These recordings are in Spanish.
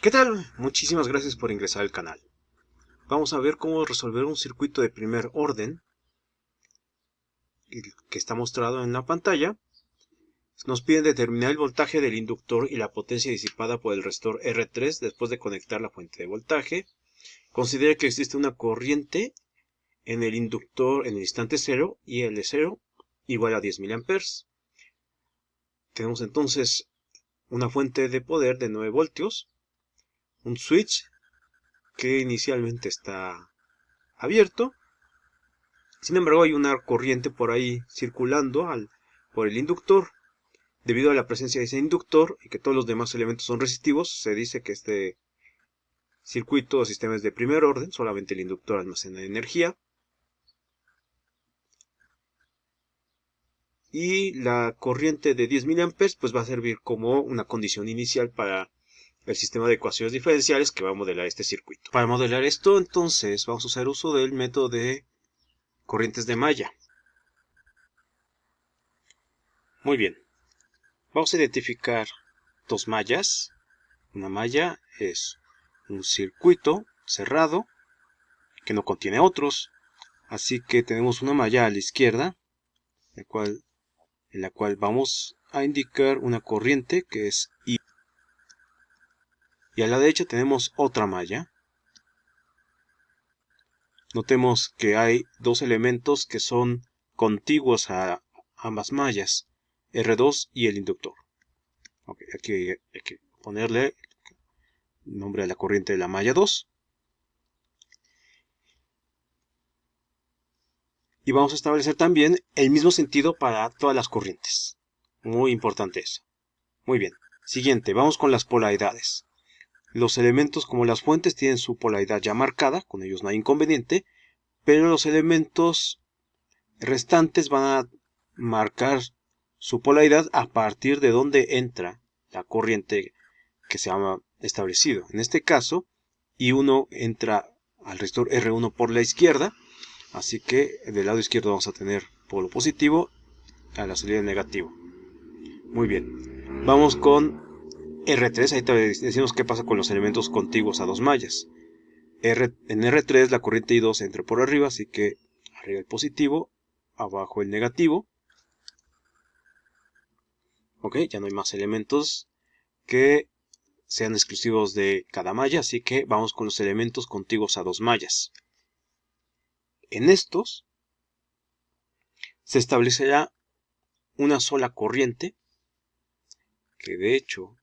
¿Qué tal? Muchísimas gracias por ingresar al canal. Vamos a ver cómo resolver un circuito de primer orden que está mostrado en la pantalla. Nos piden determinar el voltaje del inductor y la potencia disipada por el resistor R3 después de conectar la fuente de voltaje. Considere que existe una corriente en el inductor en el instante 0 y L0 igual a 10 mA. Tenemos entonces una fuente de poder de 9 voltios, un switch que inicialmente está abierto. Sin embargo, hay una corriente por ahí circulando por el inductor. Debido a la presencia de ese inductor y que todos los demás elementos son resistivos, se dice que este circuito o sistema es de primer orden, solamente el inductor almacena energía. Y la corriente de 10 mA pues va a servir como una condición inicial para el sistema de ecuaciones diferenciales que va a modelar este circuito. Para modelar esto, entonces, vamos a hacer uso del método de corrientes de malla. Muy bien. Vamos a identificar dos mallas. Una malla es un circuito cerrado que no contiene otros. Así que tenemos una malla a la izquierda, en la cual vamos a indicar una corriente que es I. Y a la derecha tenemos otra malla. Notemos que hay dos elementos que son contiguos a ambas mallas, R2 y el inductor. Okay, aquí hay que ponerle el nombre a la corriente de la malla 2. Y vamos a establecer también el mismo sentido para todas las corrientes. Muy importante eso. Muy bien. Siguiente, vamos con las polaridades. Los elementos como las fuentes tienen su polaridad ya marcada, con ellos no hay inconveniente, pero los elementos restantes van a marcar su polaridad a partir de donde entra la corriente que se ha establecido. En este caso, I1 entra al resistor R1 por la izquierda, así que del lado izquierdo vamos a tener polo positivo, a la salida negativo. Muy bien, vamos con R3, ahí te decimos qué pasa con los elementos contiguos a dos mallas. En R3 la corriente I2 entra por arriba, así que arriba el positivo, abajo el negativo. Ok, ya no hay más elementos que sean exclusivos de cada malla, así que vamos con los elementos contiguos a dos mallas. En estos se establecerá una sola corriente, que de hecho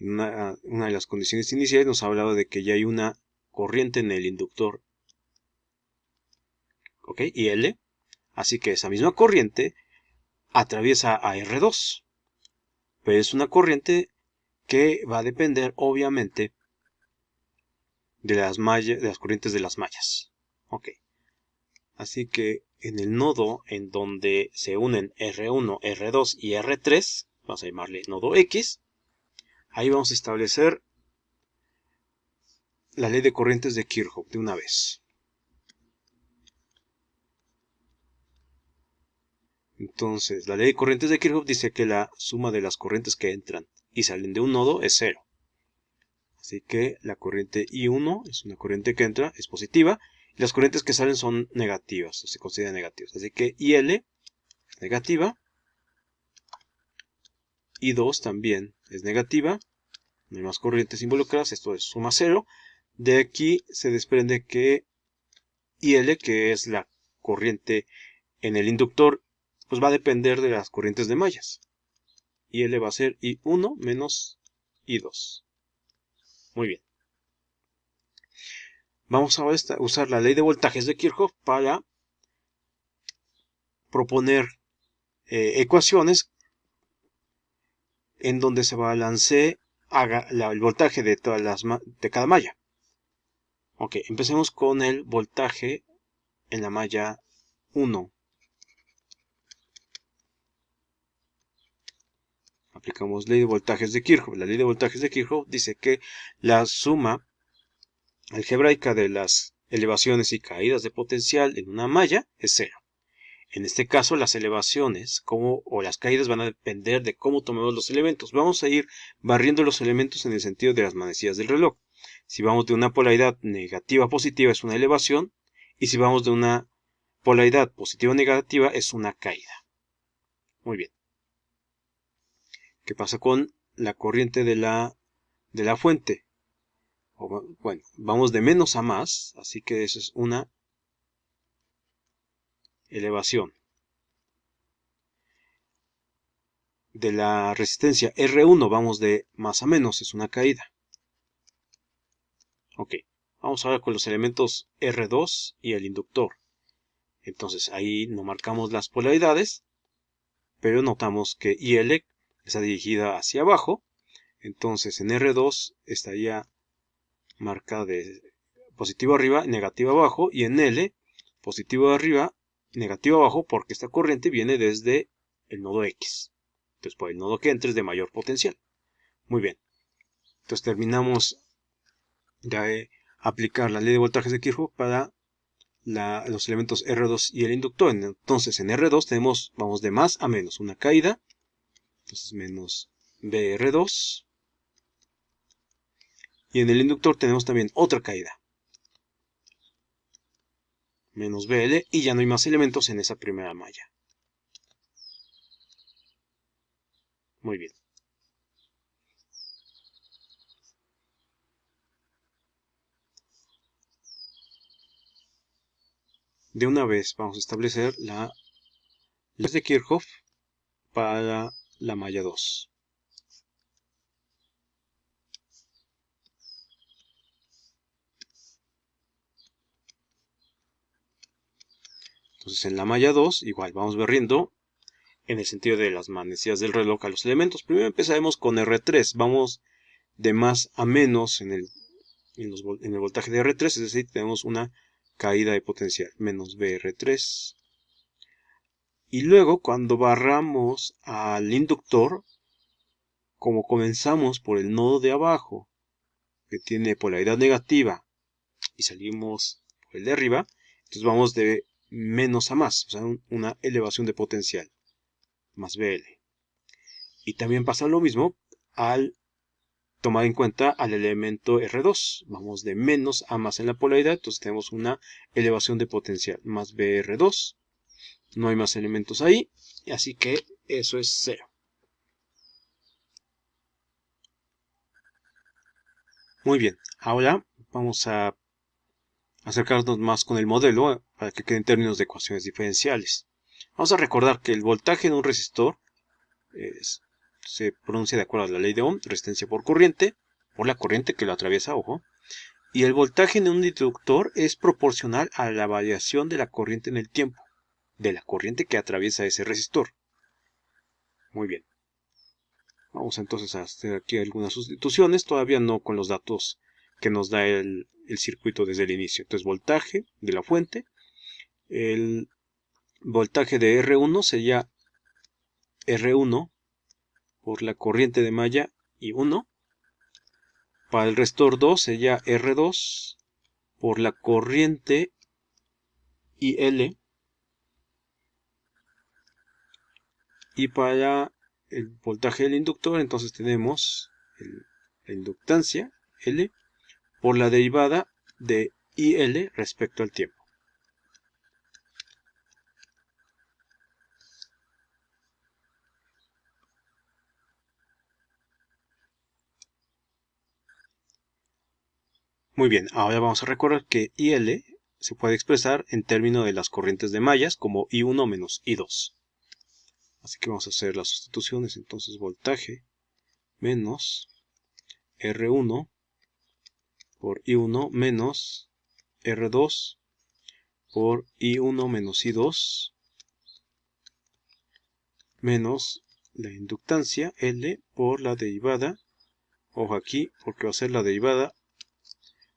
una de las condiciones iniciales nos hablaba de que ya hay una corriente en el inductor, ok, IL, así que esa misma corriente atraviesa a R2, pero es una corriente que va a depender obviamente de las corrientes de las mallas. Ok. Así que en el nodo en donde se unen R1, R2 y R3, vamos a llamarle nodo X, ahí vamos a establecer la ley de corrientes de Kirchhoff de una vez. Entonces, la ley de corrientes de Kirchhoff dice que la suma de las corrientes que entran y salen de un nodo es 0. Así que la corriente I1 es una corriente que entra, es positiva, y las corrientes que salen son negativas, o se consideran negativas. Así que IL es negativa, I2 también es negativa, no hay más corrientes involucradas, esto es suma 0. De aquí se desprende que IL, que es la corriente en el inductor, pues va a depender de las corrientes de mallas. IL va a ser I1 menos I2. Muy bien. Vamos a usar la ley de voltajes de Kirchhoff para proponer ecuaciones en donde se balancee el voltaje de cada malla. Ok, empecemos con el voltaje en la malla 1. Aplicamos ley de voltajes de Kirchhoff. La ley de voltajes de Kirchhoff dice que la suma algebraica de las elevaciones y caídas de potencial en una malla es 0. En este caso, las elevaciones o las caídas van a depender de cómo tomemos los elementos. Vamos a ir barriendo los elementos en el sentido de las manecillas del reloj. Si vamos de una polaridad negativa a positiva es una elevación, y si vamos de una polaridad positiva a negativa es una caída. Muy bien. ¿Qué pasa con la corriente de la fuente? Bueno, vamos de menos a más, así que eso es una elevación. De la resistencia R1 vamos de más a menos, es una caída. Ok, vamos ahora con los elementos R2 y el inductor. Entonces ahí no marcamos las polaridades, pero notamos que IL está dirigida hacia abajo. Entonces en R2 estaría marcada de positivo arriba, negativo abajo, y en L positivo arriba, negativo abajo, porque esta corriente viene desde el nodo X. Entonces por el nodo que entre es de mayor potencial. Muy bien. Entonces terminamos de aplicar la ley de voltajes de Kirchhoff para los elementos R2 y el inductor. Entonces en R2 vamos de más a menos, una caída. Entonces menos BR2. Y en el inductor tenemos también otra caída. Menos BL, y ya no hay más elementos en esa primera malla. Muy bien. De una vez vamos a establecer la ley de Kirchhoff para la malla 2. Entonces en la malla 2 igual vamos barriendo en el sentido de las manecillas del reloj a los elementos. Primero empezaremos con R3. Vamos de más a menos en el voltaje de R3, es decir, tenemos una caída de potencial, menos BR3. Y luego cuando barramos al inductor, como comenzamos por el nodo de abajo, que tiene polaridad negativa, y salimos por el de arriba, entonces vamos de menos a más, o sea, una elevación de potencial, más BL. Y también pasa lo mismo al tomar en cuenta al elemento R2. Vamos de menos a más en la polaridad, entonces tenemos una elevación de potencial, más BR2. No hay más elementos ahí, así que eso es 0. Muy bien, ahora vamos a acercarnos más con el modelo para que quede en términos de ecuaciones diferenciales. Vamos a recordar que el voltaje de un resistor se pronuncia de acuerdo a la ley de Ohm, resistencia por corriente, por la corriente que lo atraviesa, ojo. Y el voltaje de un inductor es proporcional a la variación de la corriente en el tiempo, de la corriente que atraviesa ese resistor. Muy bien. Vamos entonces a hacer aquí algunas sustituciones, todavía no con los datos que nos da el circuito desde el inicio. Entonces voltaje de la fuente, el voltaje de R1 sería R1 por la corriente de malla I1. Para el resistor 2 sería R2 por la corriente IL. Y para el voltaje del inductor, entonces tenemos la inductancia L por la derivada de IL respecto al tiempo. Muy bien, ahora vamos a recordar que IL se puede expresar en términos de las corrientes de mallas como I1 menos I2. Así que vamos a hacer las sustituciones. Entonces voltaje menos R1 por I1 menos R2 por I1 menos I2 menos la inductancia L por la derivada, ojo aquí, porque va a ser la derivada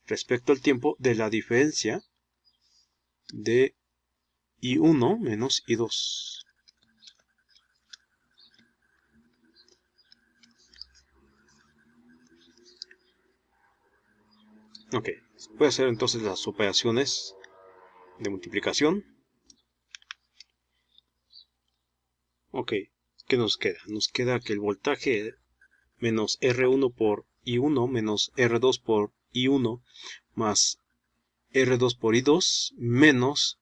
respecto al tiempo de la diferencia de I1 menos I2. Ok, voy a hacer entonces las operaciones de multiplicación. Ok, ¿qué nos queda? Nos queda que el voltaje menos R1 por I1 menos R2 por I1 más R2 por I2 menos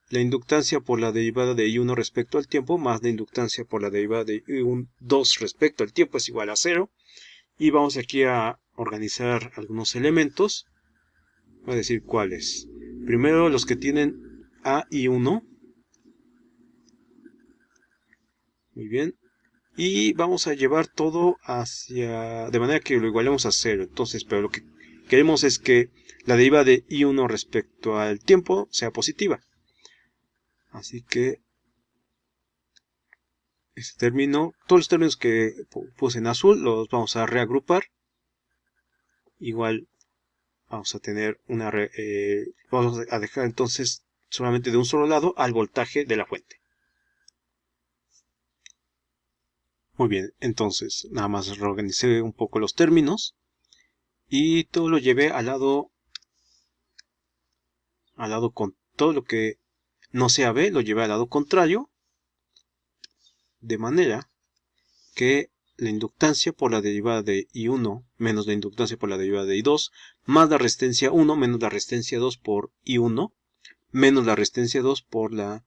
la inductancia por la derivada de I1 respecto al tiempo más la inductancia por la derivada de I2 respecto al tiempo es igual a 0. Y vamos aquí a organizar algunos elementos. Voy a decir cuáles. Primero los que tienen A y 1. Muy bien. Y vamos a llevar todo hacia... de manera que lo igualemos a 0. Entonces, pero lo que queremos es que la derivada de I1 respecto al tiempo sea positiva. Así que este término, todos los términos que puse en azul los vamos a reagrupar. Igual vamos a tener una... vamos a dejar entonces solamente de un solo lado al voltaje de la fuente. Muy bien, entonces nada más reorganicé un poco los términos y todo lo llevé al lado con todo lo que no sea B, lo llevé al lado contrario, de manera que la inductancia por la derivada de I1 menos la inductancia por la derivada de I2 más la resistencia 1 menos la resistencia 2 por I1 menos la resistencia 2 por la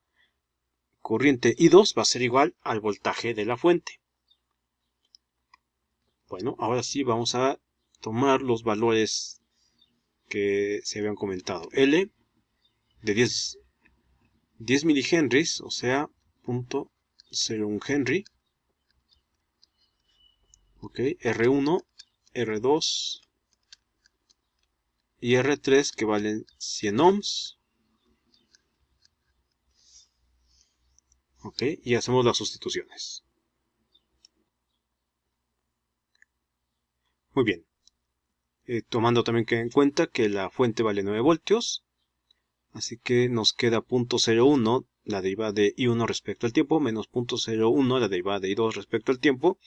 corriente I2 va a ser igual al voltaje de la fuente. Bueno, ahora sí vamos a tomar los valores que se habían comentado. L de 10 milihenries, o sea, 0.01 Henry. Ok, R1, R2 y R3 que valen 100 ohms. Ok, y hacemos las sustituciones. Muy bien. Tomando también en cuenta que la fuente vale 9 voltios. Así que nos queda 0.01 la derivada de I1 respecto al tiempo, menos 0.01 la derivada de I2 respecto al tiempo.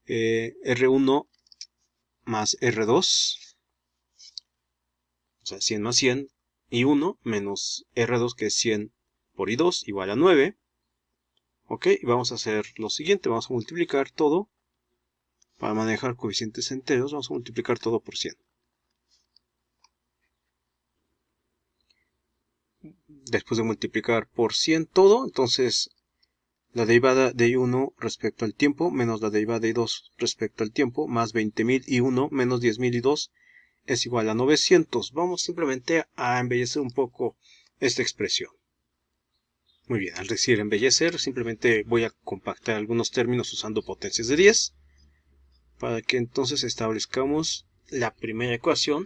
R1 más R2, o sea, 100 más 100, I1 menos R2, que es 100 por I2, igual a 9. Ok, y vamos a hacer lo siguiente, vamos a multiplicar todo. Para manejar coeficientes enteros, vamos a multiplicar todo por 100. Después de multiplicar por 100 todo, entonces la derivada de I1 respecto al tiempo menos la derivada de I2 respecto al tiempo más 20.000 I1 menos 10.000 I2 es igual a 900. Vamos simplemente a embellecer un poco esta expresión. Muy bien, al decir embellecer, simplemente voy a compactar algunos términos usando potencias de 10 para que entonces establezcamos la primera ecuación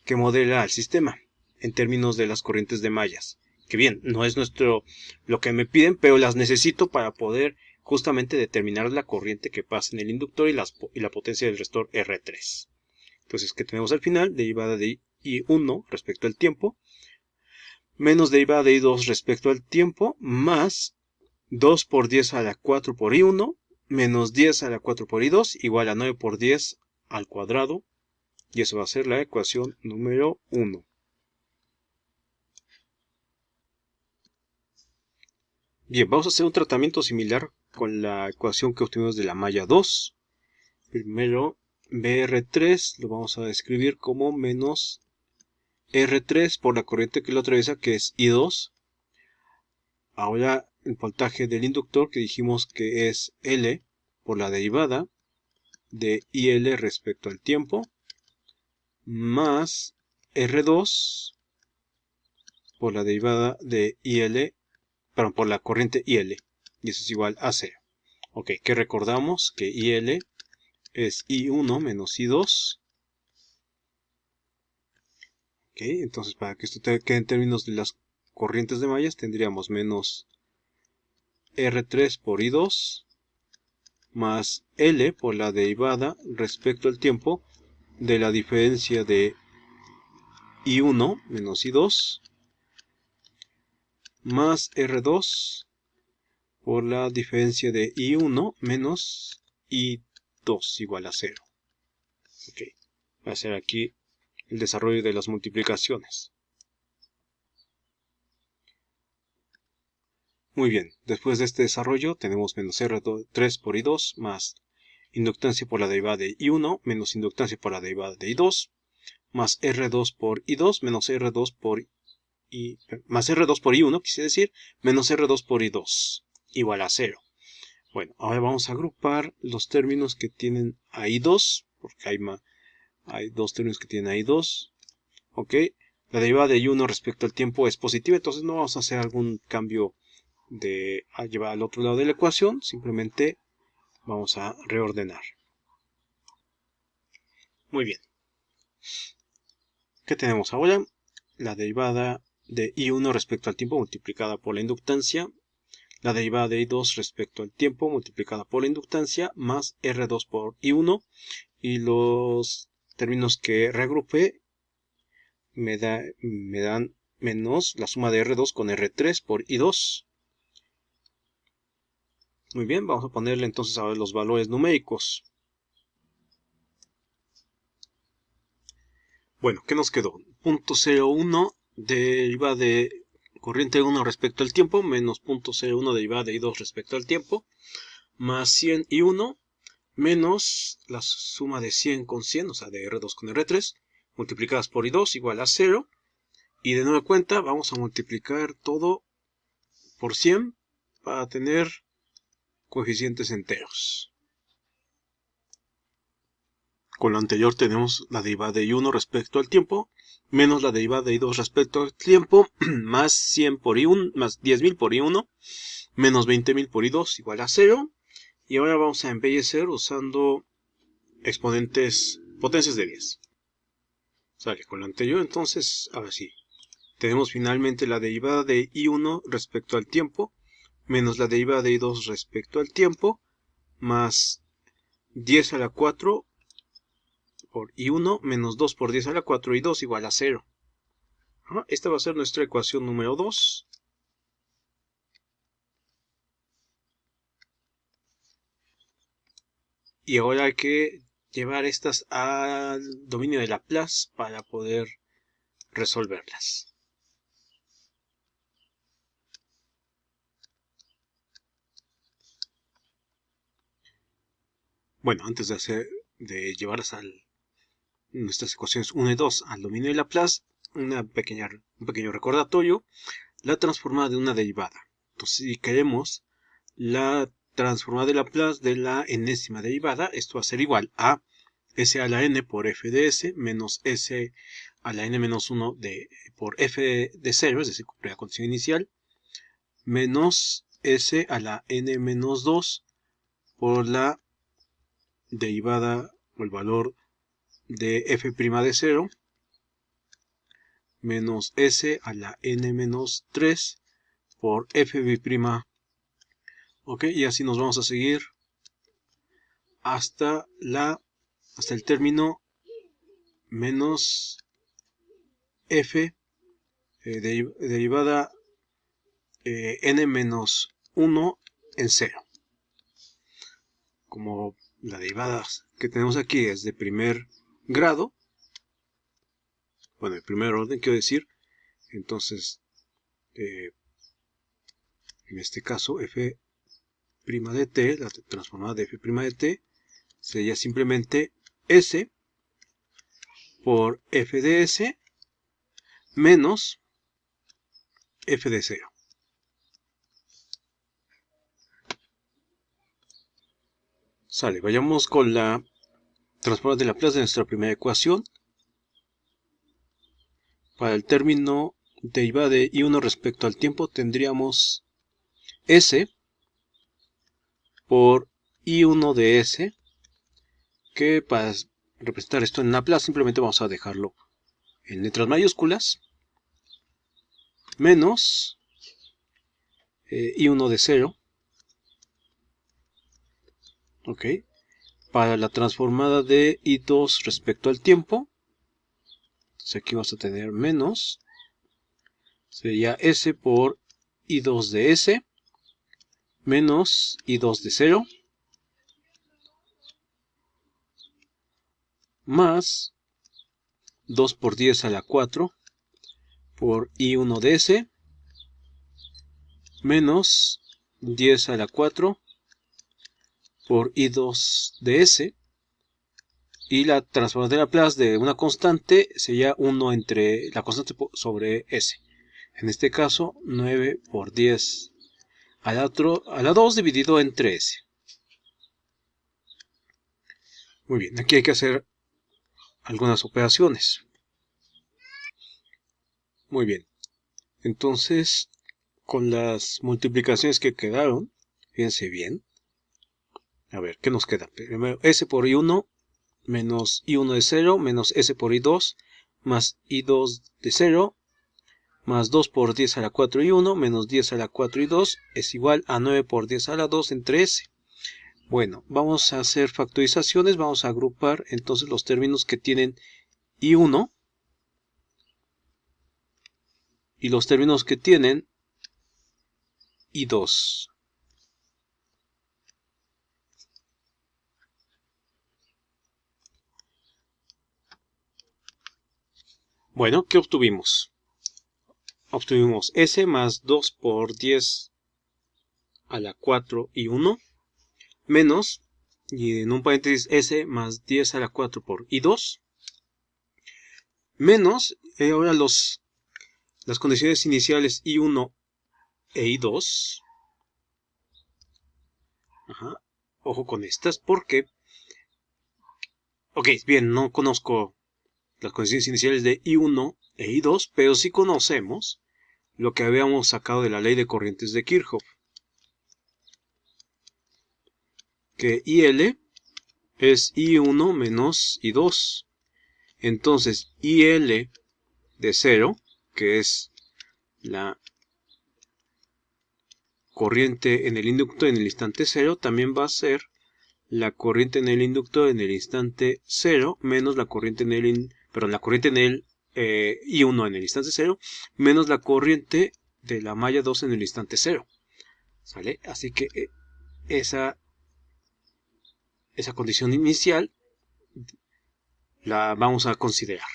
que modela el sistema en términos de las corrientes de mallas. Que bien, no es lo que me piden, pero las necesito para poder justamente determinar la corriente que pasa en el inductor y la potencia del resistor R3. Entonces, ¿qué tenemos al final? Derivada de I1 respecto al tiempo, menos derivada de I2 respecto al tiempo, más 2 por 10 a la 4 por I1, menos 10 a la 4 por I2, igual a 9 por 10 al cuadrado, y eso va a ser la ecuación número 1. Bien, vamos a hacer un tratamiento similar con la ecuación que obtuvimos de la malla 2. Primero, BR3 lo vamos a escribir como menos R3 por la corriente que lo atraviesa, que es I2. Ahora el voltaje del inductor, que dijimos que es L por la derivada de IL respecto al tiempo, más R2 por la derivada de IL, perdón, por la corriente IL, y eso es igual a 0. Ok, que recordamos que IL es I1 menos I2. Ok, entonces para que esto quede en términos de las corrientes de mallas, tendríamos menos R3 por I2 más L por la derivada respecto al tiempo de la diferencia de I1 menos I2 más R2 por la diferencia de I1 menos I2 igual a 0. Ok, va a ser aquí el desarrollo de las multiplicaciones. Muy bien, después de este desarrollo tenemos menos R3 por I2 más inductancia por la derivada de I1 menos inductancia por la derivada de I2 más R2 por I2 menos R2 por I, más R2 por I1, quise decir, menos R2 por I2 igual a 0. Bueno, ahora vamos a agrupar los términos que tienen a I2, porque hay dos términos que tienen a I2. Ok, la derivada de I1 respecto al tiempo es positiva, entonces no vamos a hacer algún cambio a llevar al otro lado de la ecuación, simplemente vamos a reordenar. Muy bien. ¿Qué tenemos ahora? La derivada de I1 respecto al tiempo multiplicada por la inductancia, la derivada de I2 respecto al tiempo multiplicada por la inductancia, más R2 por I1, y los términos que reagrupé me dan menos la suma de R2 con R3 por I2. Muy bien, vamos a ponerle entonces ahora los valores numéricos. Bueno, ¿qué nos quedó? 0.01 derivada de corriente 1 respecto al tiempo, menos 0.01 derivada de I2 respecto al tiempo, más 100 y 1, menos la suma de 100 con 100, o sea, de R2 con R3, multiplicadas por I2 igual a 0. Y de nueva cuenta vamos a multiplicar todo por 100 para tener coeficientes enteros. Con lo anterior tenemos la derivada de I1 respecto al tiempo, menos la derivada de I2 respecto al tiempo, más 100 por I1, más 10.000 por I1, menos 20.000 por I2 igual a 0. Y ahora vamos a embellecer usando potencias de 10. Sale, con lo anterior entonces, ahora sí, tenemos finalmente la derivada de I1 respecto al tiempo, menos la derivada de I2 respecto al tiempo, más 10 a la 4 por I1 menos 2 por 10 a la 4 I2 igual a 0. Esta va a ser nuestra ecuación número 2. Y ahora hay que llevar estas al dominio de Laplace para poder resolverlas. Bueno, antes de llevarlas nuestras ecuaciones 1 y 2 al dominio de Laplace, un pequeño recordatorio, la transformada de una derivada. Entonces, si queremos la transformada de Laplace de la enésima derivada, esto va a ser igual a s a la n por f de s menos s a la n menos 1 por f de 0, es decir, la condición inicial, menos s a la n menos 2 por la derivada o el valor de f' de 0 menos s a la n menos 3 por fb'. Ok, y así nos vamos a seguir hasta el término menos f derivada n menos 1 en 0. Como la derivada que tenemos aquí es de primer grado, bueno, de primer orden quiero decir, entonces en este caso f' de t, la transformada de f' de t, sería simplemente s por f de s menos f de 0. Sale, vayamos con la transformada de Laplace de nuestra primera ecuación. Para el término derivada de I1 respecto al tiempo tendríamos S por I1 de S, que para representar esto en Laplace simplemente vamos a dejarlo en letras mayúsculas, menos I1 de 0. Ok. Para la transformada de I2 respecto al tiempo, entonces aquí vamos a tener menos, sería S por I2 de S, menos I2 de 0, más 2 por 10 a la 4 por I1 de S, menos 10 a la 4 por I2 de S. Y la transformación de Laplace de una constante sería 1 entre la constante sobre S. En este caso, 9 por 10 a la 2 dividido entre S. Muy bien, aquí hay que hacer algunas operaciones. Muy bien, entonces con las multiplicaciones que quedaron, fíjense bien. A ver, ¿qué nos queda? Primero, S por I1 menos I1 de 0 menos S por I2 más I2 de 0 más 2 por 10 a la 4 y 1 menos 10 a la 4 y 2 es igual a 9 por 10 a la 2 entre S. Bueno, vamos a hacer factorizaciones, vamos a agrupar entonces los términos que tienen I1 y los términos que tienen I2. Bueno, ¿qué obtuvimos? Obtuvimos S más 2 por 10 a la 4 y 1 menos, y en un paréntesis S más 10 a la 4 por I2 menos, ahora las condiciones iniciales I1 e I2. Ajá. Ojo con estas porque, ok, bien, no conozco las condiciones iniciales de I1 e I2, pero sí conocemos lo que habíamos sacado de la ley de corrientes de Kirchhoff, que IL es I1 menos I2. Entonces, IL de 0, que es la corriente en el inductor en el instante 0, también va a ser la corriente en el inductor en el instante 0 menos la corriente en el, la corriente en el I1 en el instante 0 menos la corriente de la malla 2 en el instante 0. ¿Sale? Así que esa condición inicial la vamos a considerar.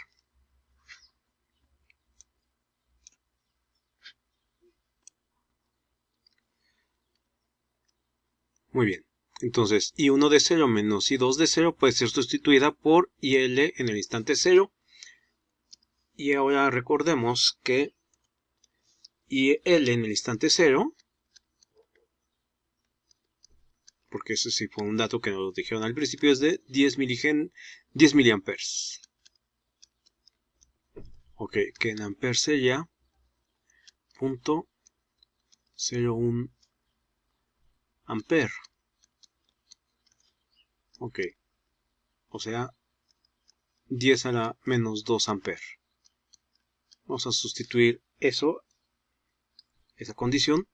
Muy bien. Entonces, I1 de 0 menos I2 de 0 puede ser sustituida por IL en el instante 0. Y ahora recordemos que IL en el instante 0, porque ese sí fue un dato que nos dijeron al principio, es de 10 miliamperes. Ok, que en amperes sería 0.01 amper. Ok, o sea, 10 a la menos 2 amper. Vamos a sustituir eso, esa condición.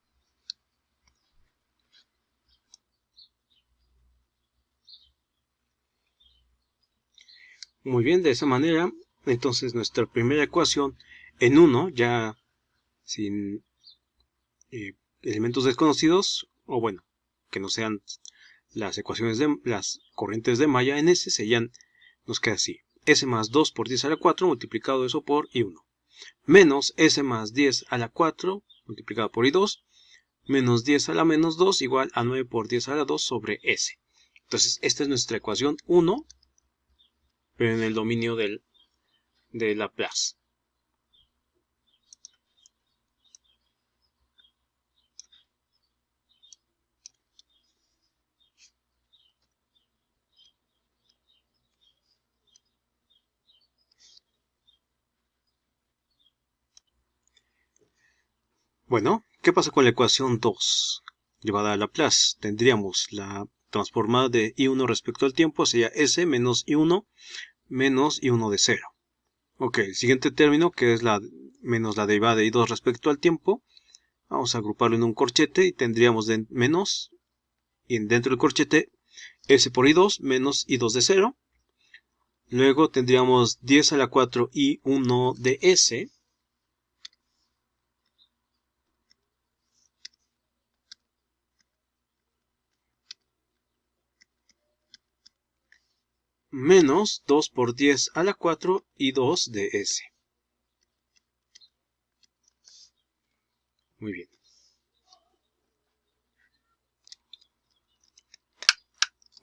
Muy bien, de esa manera, entonces nuestra primera ecuación en 1, ya sin elementos desconocidos, o bueno, que no sean las ecuaciones de las corrientes de malla en S, serían, nos queda así, S más 2 por 10 a la 4 multiplicado eso por I1, menos S más 10 a la 4 multiplicado por I2, menos 10 a la menos 2 igual a 9 por 10 a la 2 sobre S. Entonces, esta es nuestra ecuación 1, pero en el dominio de Laplace. Bueno, ¿qué pasa con la ecuación 2? Llevada a Laplace, tendríamos la transformada de I1 respecto al tiempo, sería S menos I1 menos I1 de 0. Ok, el siguiente término, que es menos la derivada de I2 respecto al tiempo, vamos a agruparlo en un corchete y tendríamos menos, y dentro del corchete, S por I2 menos I2 de 0. Luego tendríamos 10 a la 4 I1 de S, menos 2 por 10 a la 4 I2 de S. Muy bien.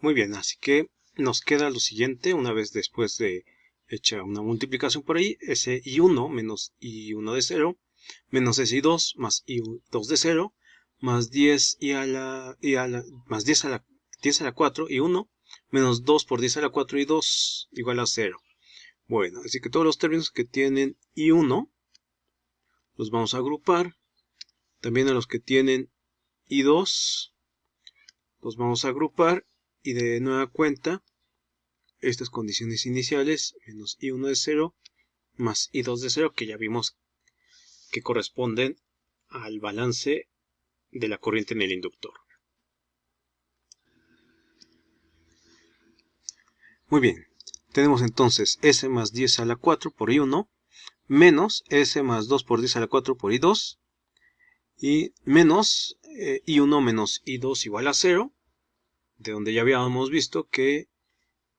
Muy bien, así que nos queda lo siguiente, una vez después de hecha una multiplicación por ahí, S y 1 menos I1 de 0, menos S y 2 más I2 de 0, más 10 más 10 a la 4 y 1, menos 2 por 10 a la 4 y 2 igual a 0. Bueno, así que todos los términos que tienen I1 los vamos a agrupar. También a los que tienen I2 los vamos a agrupar. Y de nueva cuenta, estas condiciones iniciales, menos I1 de 0, más I2 de 0, que ya vimos que corresponden al balance de la corriente en el inductor. Muy bien, tenemos entonces S más 10 a la 4 por I1, menos S más 2 por 10 a la 4 por I2, y menos I1 menos I2 igual a 0, de donde ya habíamos visto que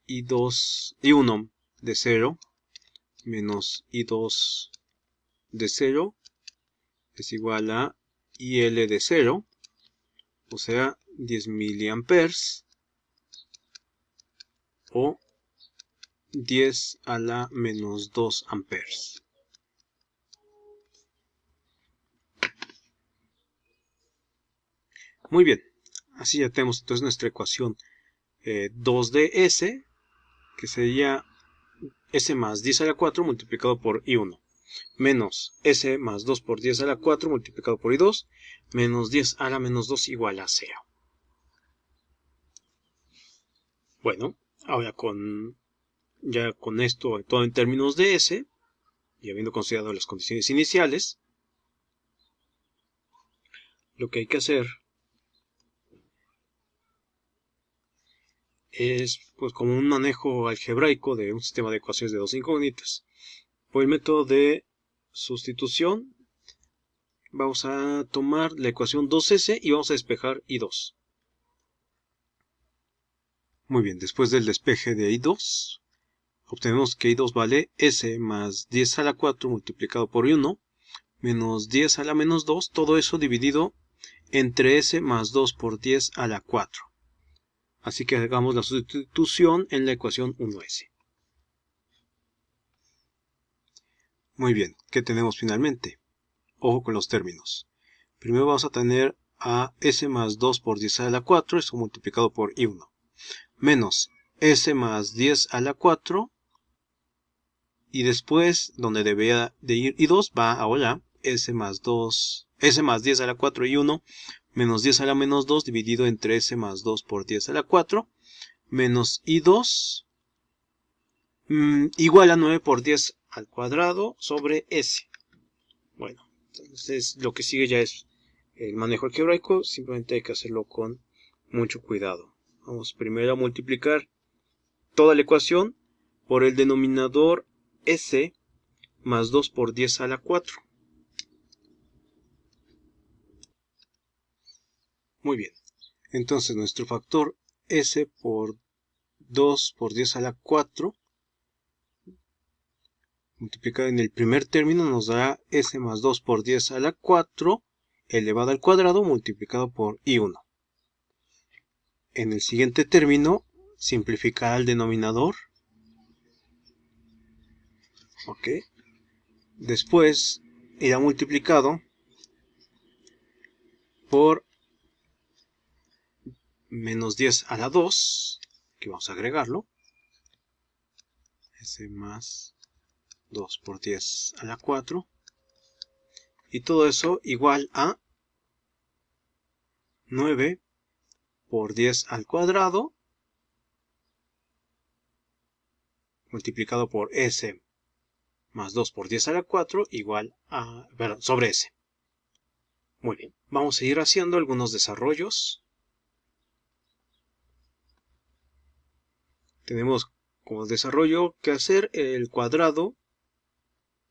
I1 de 0 menos I2 de 0 es igual a IL de 0, o sea, 10 miliamperes, o 10 a la menos 2 amperes. Muy bien, así ya tenemos entonces nuestra ecuación 2 de S, que sería S más 10 a la 4 multiplicado por I1, menos S más 2 por 10 a la 4 multiplicado por I2, menos 10 a la menos 2 igual a 0. Bueno, ahora ya con esto todo en términos de S, y habiendo considerado las condiciones iniciales, lo que hay que hacer es, pues, como un manejo algebraico de un sistema de ecuaciones de dos incógnitas. Por el método de sustitución, vamos a tomar la ecuación 2S y vamos a despejar I2. Muy bien, después del despeje de I2, obtenemos que I2 vale S más 10 a la 4 multiplicado por I1, menos 10 a la menos 2, todo eso dividido entre S más 2 por 10 a la 4. Así que hagamos la sustitución en la ecuación 1S. Muy bien, ¿qué tenemos finalmente? Ojo con los términos. Primero vamos a tener a S más 2 por 10 a la 4, eso multiplicado por I1, menos S más 10 a la 4, y después, donde debería de ir I2, va ahora S más 10 a la 4 y 1, menos 10 a la menos 2 dividido entre S más 2 por 10 a la 4, menos I2 igual a 9 por 10 al cuadrado sobre S. Bueno, entonces lo que sigue ya es el manejo algebraico, simplemente hay que hacerlo con mucho cuidado. Vamos primero a multiplicar toda la ecuación por el denominador S más 2 por 10 a la 4. Muy bien, entonces nuestro factor S por 2 por 10 a la 4 multiplicado en el primer término nos dará S más 2 por 10 a la 4 elevado al cuadrado multiplicado por I1. En el siguiente término simplificará el denominador. Ok. Después irá multiplicado por menos 10 a la 2, que vamos a agregarlo. S más 2 por 10 a la 4. Y todo eso igual a 9 por 10 al cuadrado multiplicado por S más 2 por 10 a la 4 igual a, sobre S. Muy bien, vamos a ir haciendo algunos desarrollos. Tenemos como desarrollo que hacer el cuadrado.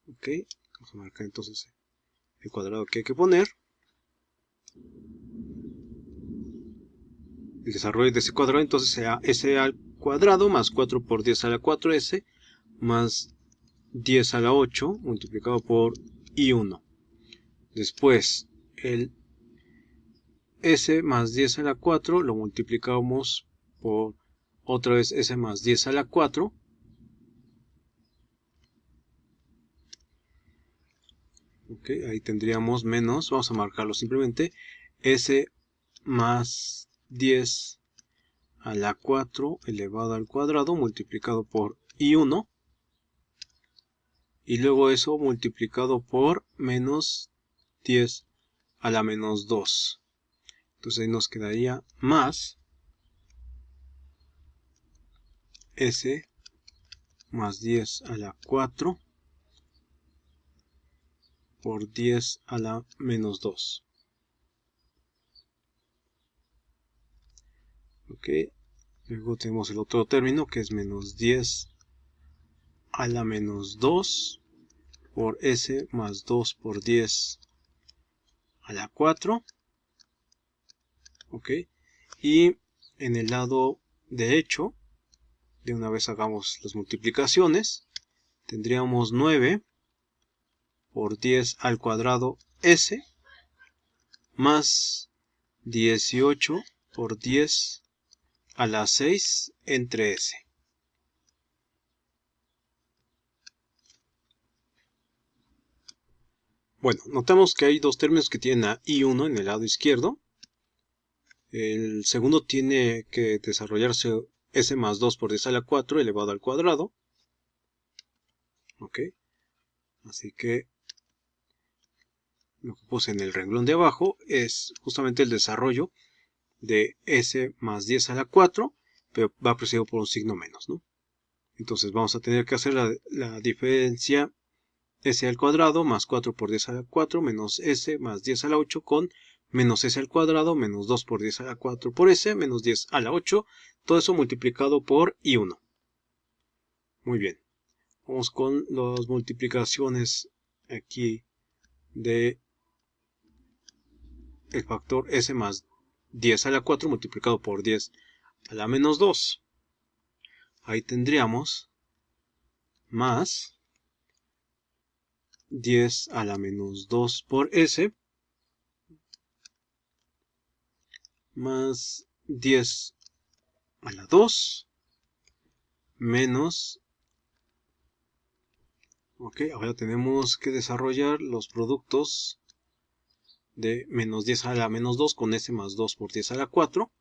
Ok, vamos a marcar entonces el cuadrado que hay que poner. El desarrollo de ese cuadrado entonces será S al cuadrado más 4 por 10 a la 4S más 10 a la 8 multiplicado por I1. Después el S más 10 a la 4 lo multiplicamos por otra vez S más 10 a la 4. Ok, ahí tendríamos menos, vamos a marcarlo simplemente, S más 10 a la 4 elevado al cuadrado multiplicado por I1. Y luego eso multiplicado por menos 10 a la menos 2. Entonces ahí nos quedaría más S más 10 a la 4 por 10 a la menos 2. Ok, luego tenemos el otro término que es menos 10 a la menos 2 por S más 2 por 10 a la 4. Ok, y en el lado derecho, de una vez hagamos las multiplicaciones, tendríamos 9 por 10 al cuadrado S más 18 por 10 a la 6 entre S. Bueno, notamos que hay dos términos que tienen a I1 en el lado izquierdo. El segundo tiene que desarrollarse S más 2 por 10 a la 4 elevado al cuadrado. Ok, así que lo que puse en el renglón de abajo es justamente el desarrollo de S más 10 a la 4, pero va precedido por un signo menos, ¿no? Entonces vamos a tener que hacer la diferencia S al cuadrado más 4 por 10 a la 4 menos S más 10 a la 8 con menos S al cuadrado menos 2 por 10 a la 4 por S menos 10 a la 8. Todo eso multiplicado por I1. Muy bien. Vamos con las multiplicaciones aquí de el factor S más 10 a la 4 multiplicado por 10 a la menos 2. Ahí tendríamos más 10 a la menos 2 por S más 10 a la 2 menos. Ok, ahora tenemos que desarrollar los productos de menos 10 a la menos 2 con S más 2 por 10 a la 4.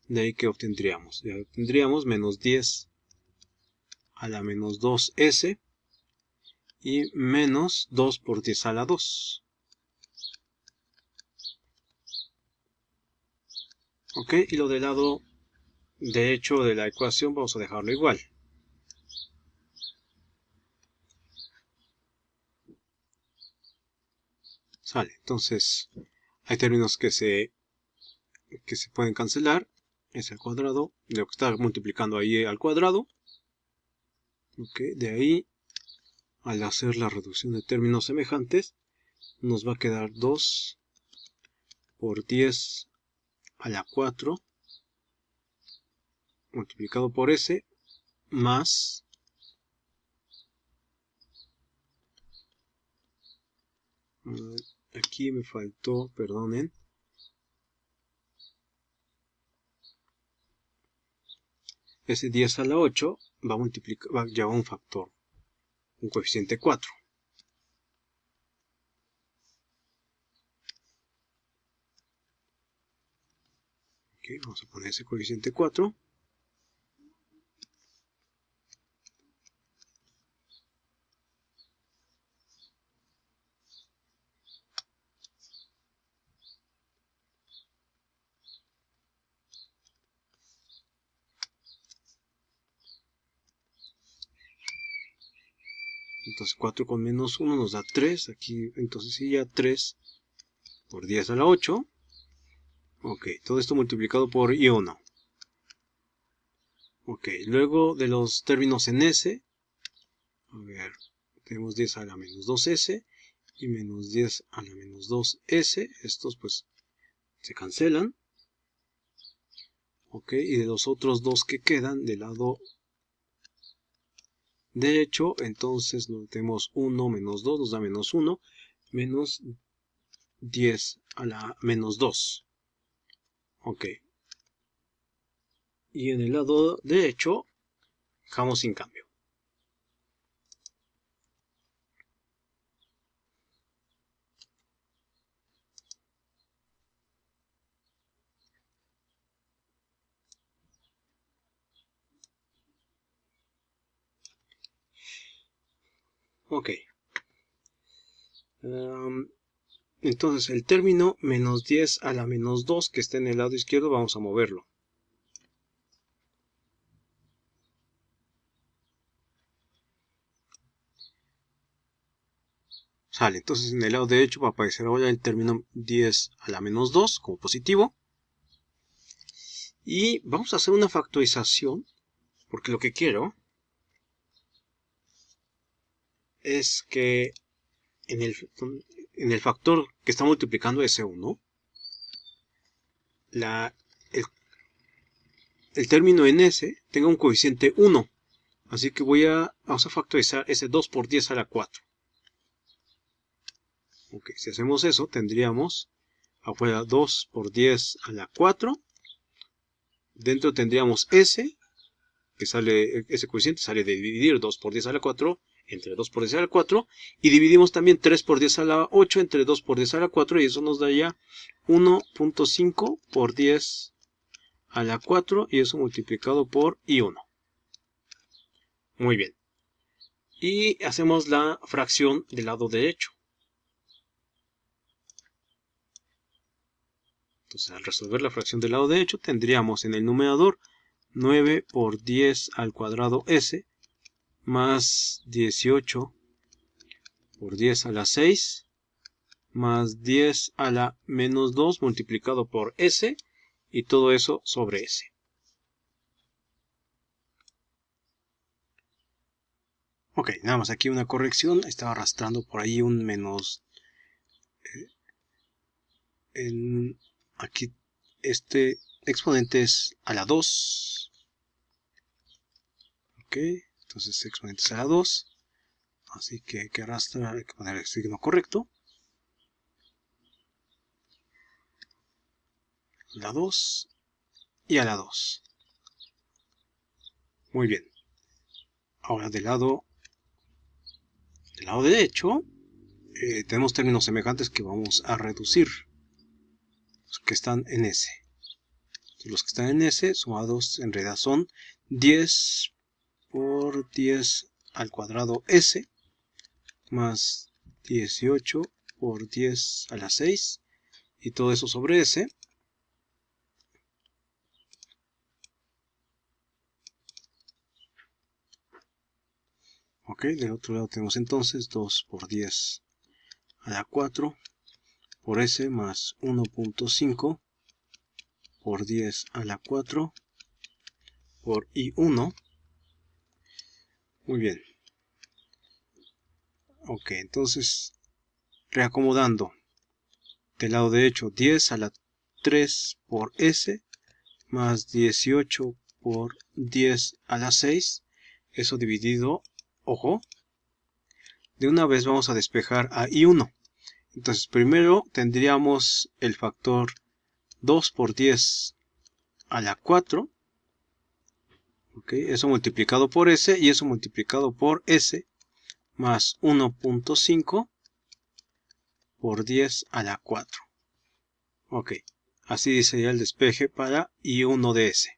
De ahí que obtendríamos. Ya obtendríamos menos 10 a la menos 2S y menos 2 por 10 a la 2. Ok, y lo del lado derecho de la ecuación vamos a dejarlo igual. Sale, entonces hay términos que se pueden cancelar. S al cuadrado, de lo que está multiplicando ahí al cuadrado. Ok, de ahí, al hacer la reducción de términos semejantes, nos va a quedar 2 por 10 a la 4 multiplicado por S más aquí me faltó, perdonen, ese 10 a la 8 va a llevar un factor, un coeficiente 4. Ok, vamos a poner ese coeficiente 4. Entonces 4 con menos 1 nos da 3. Aquí entonces sí ya 3 por 10 a la 8. Ok, todo esto multiplicado por I1. Ok, luego de los términos en S, a ver, tenemos 10 a la menos 2S y menos 10 a la menos 2S. Estos pues se cancelan. Ok, y de los otros dos que quedan del lado derecho, entonces tenemos 1 menos 2, nos da menos 1, menos 10 a la menos 2. Ok, Y en el lado derecho dejamos sin cambio. Ok. Entonces el término menos 10 a la menos 2 que está en el lado izquierdo vamos a moverlo. Sale, entonces en el lado derecho va a aparecer ahora el término 10 a la menos 2 como positivo. Y vamos a hacer una factorización, porque lo que quiero es que en el factor que está multiplicando ese 1, el término en ese tenga un coeficiente 1. Así que vamos a factorizar ese 2 por 10 a la 4. Ok, si hacemos eso, tendríamos afuera 2 por 10 a la 4. Dentro tendríamos ese, que sale, ese coeficiente sale de dividir 2 por 10 a la 4 entre 2 por 10 a la 4. Y dividimos también 3 por 10 a la 8 entre 2 por 10 a la 4. Y eso nos daría 1.5 por 10 a la 4. Y eso multiplicado por I1. Muy bien. Y hacemos la fracción del lado derecho. Entonces, al resolver la fracción del lado derecho, tendríamos en el numerador 9 por 10 al cuadrado s más 18 por 10 a la 6 más 10 a la menos 2 multiplicado por s y todo eso sobre s. Ok, nada más aquí una corrección. Estaba arrastrando por ahí un menos. Aquí este exponente es a la 2. Ok, entonces exponente es a la 2. Así que hay que arrastrar, hay que poner el signo correcto. La 2 y a la 2. Muy bien. Ahora del lado derecho tenemos términos semejantes que vamos a reducir. Los que están en S. Los que están en S sumados en realidad son 10 por 10 al cuadrado S más 18 por 10 a la 6 y todo eso sobre S. Ok, del otro lado tenemos entonces 2 por 10 a la 4 por S más 1.5 por 10 a la 4 por I1. Muy bien. Ok, entonces reacomodando del lado derecho 10 a la 3 por S más 18 por 10 a la 6. Eso dividido, ojo, de una vez vamos a despejar a I1. Entonces primero tendríamos el factor 2 por 10 a la 4. Okay, eso multiplicado por S y eso multiplicado por S más 1.5 por 10 a la 4. Ok, así sería el despeje para I1 de S.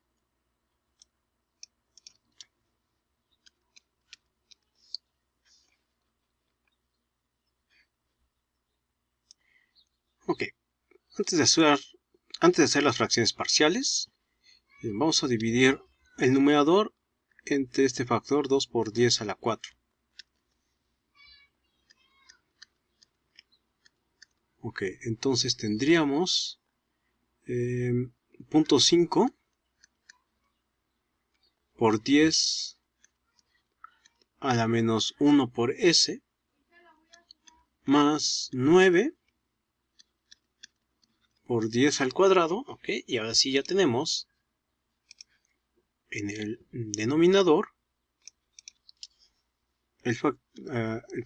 Ok, antes de hacer las fracciones parciales, vamos a dividir el numerador entre este factor 2 por 10 a la 4. Ok, entonces tendríamos 0.5 por 10 a la menos 1 por S más 9 por 10 al cuadrado. Ok, y ahora sí ya tenemos en el denominador el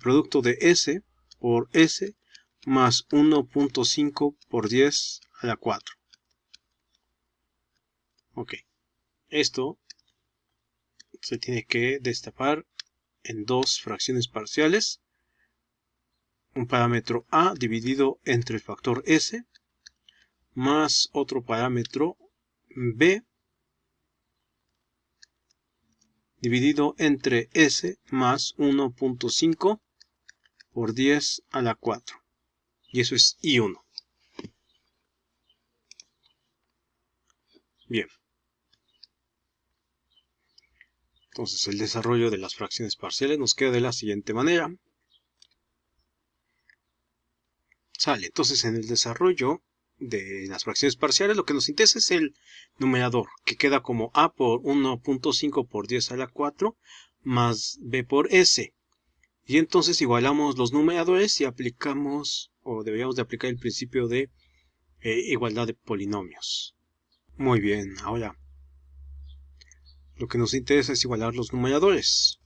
producto de S por S más 1.5 por 10 a la 4. Ok, Esto se tiene que destapar en dos fracciones parciales. Un parámetro a dividido entre el factor s más otro parámetro b dividido entre s más 1.5 por 10 a la 4. Y eso es I1. Bien. Entonces el desarrollo de las fracciones parciales nos queda de la siguiente manera. Sale. Entonces en el desarrollo de las fracciones parciales lo que nos interesa es el numerador, que queda como a por 1.5 por 10 a la 4 más b por s. Y entonces igualamos los numeradores y aplicamos, o deberíamos de aplicar el principio de igualdad de polinomios. Muy bien, ahora lo que nos interesa es igualar los numeradores.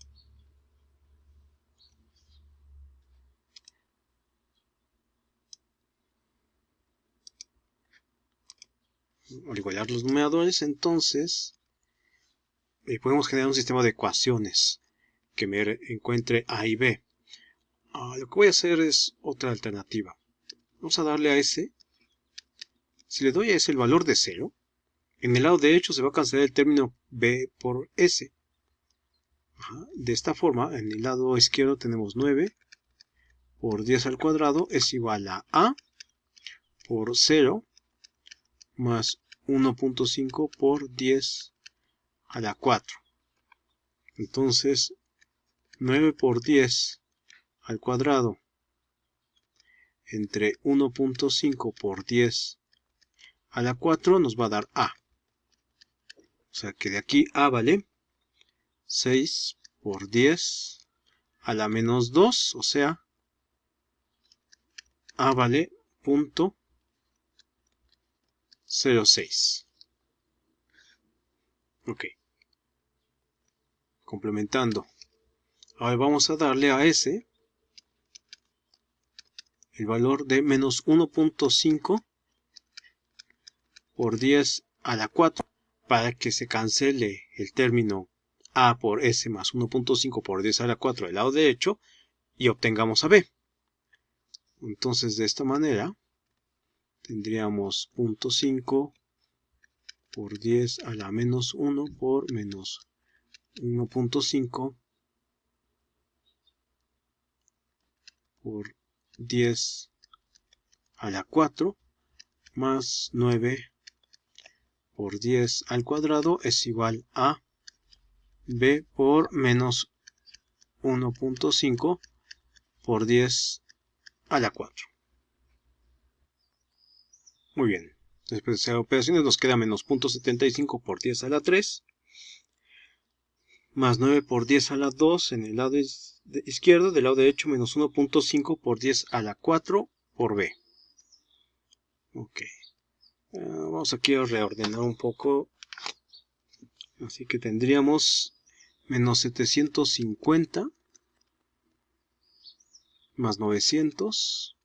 Al igualar los numeradores, entonces podemos generar un sistema de ecuaciones que me encuentre a y b. Lo que voy a hacer es otra alternativa. Vamos a darle a s. Si le doy a s el valor de 0, en el lado derecho se va a cancelar el término b por s. De esta forma, en el lado izquierdo tenemos 9 por 10 al cuadrado es igual a por 0 más 1.5 por 10 a la 4. Entonces, 9 por 10 al cuadrado entre 1.5 por 10 a la 4 nos va a dar a. O sea que de aquí a vale 6 por 10 a la menos 2, o sea, a vale 0.06. Ok. Complementando. Ahora vamos a darle a s el valor de menos 1.5 por 10 a la 4 para que se cancele el término a por s más 1.5 por 10 a la 4 del lado derecho y obtengamos a b. Entonces de esta manera tendríamos 0.5 por 10 a la menos 1 por menos 1.5 por 10 a la 4 más 9 por 10 al cuadrado es igual a b por menos 1.5 por 10 a la 4. Muy bien. Después de hacer operaciones nos queda menos 0.75 por 10 a la 3 más 9 por 10 a la 2 en el lado izquierdo, del lado derecho menos 1.5 por 10 a la 4 por b. Ok. Vamos aquí a reordenar un poco. Así que tendríamos menos 750 más 900.